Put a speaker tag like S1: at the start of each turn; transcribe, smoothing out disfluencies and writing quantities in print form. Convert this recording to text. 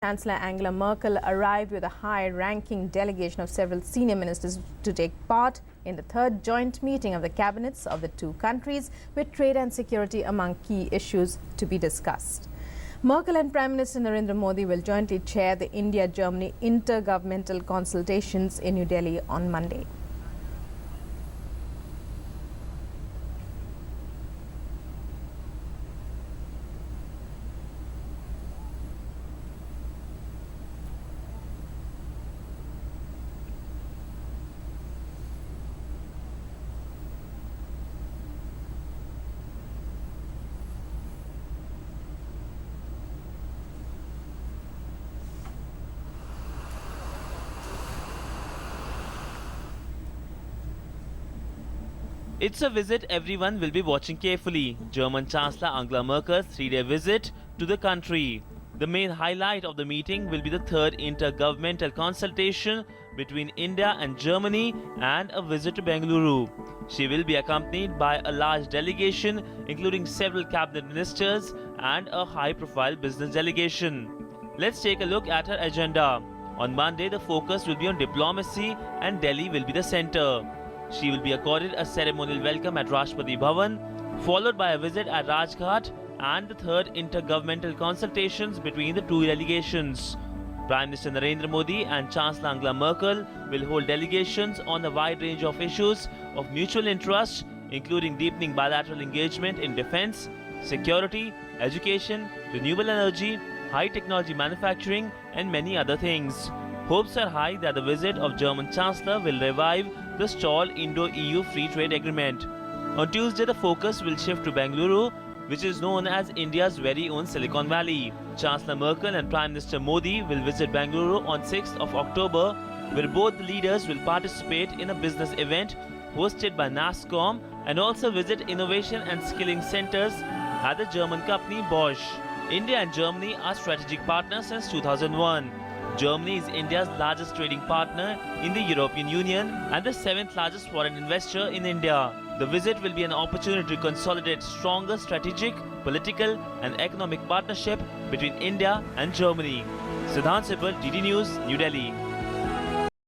S1: Chancellor Angela Merkel arrived with a high-ranking delegation of several senior ministers to take part in the third joint meeting of the cabinets of the two countries, with trade and security among key issues to be discussed. Merkel and Prime Minister Narendra Modi will jointly chair the India-Germany intergovernmental consultations in New Delhi on Monday.
S2: It's a visit everyone will be watching carefully. German Chancellor Angela Merkel's three-day visit to the country. The main highlight of the meeting will be the third intergovernmental consultation between India and Germany and a visit to Bengaluru. She will be accompanied by a large delegation, including several cabinet ministers and a high-profile business delegation. Let's take a look at her agenda. On Monday, the focus will be on diplomacy and Delhi will be the center. She will be accorded a ceremonial welcome at Rashtrapati Bhavan, followed by a visit at Rajghat and the third intergovernmental consultations between the two delegations. Prime Minister Narendra Modi and Chancellor Angela Merkel will hold delegations on a wide range of issues of mutual interest, including deepening bilateral engagement in defense, security, education, renewable energy, high technology manufacturing, and many other things. Hopes are high that the visit of German Chancellor will revive the stalled Indo-EU Free Trade Agreement. On Tuesday, the focus will shift to Bengaluru, which is known as India's very own Silicon Valley. Chancellor Merkel and Prime Minister Modi will visit Bengaluru on 6th of October, where both the leaders will participate in a business event hosted by NASSCOM and also visit innovation and skilling centers at the German company Bosch. India and Germany are strategic partners since 2001. Germany is India's largest trading partner in the European Union and the 7th largest foreign investor in India. The visit will be an opportunity to consolidate stronger strategic, political and economic partnership between India and Germany. Siddhant Sibal, DD News, New Delhi.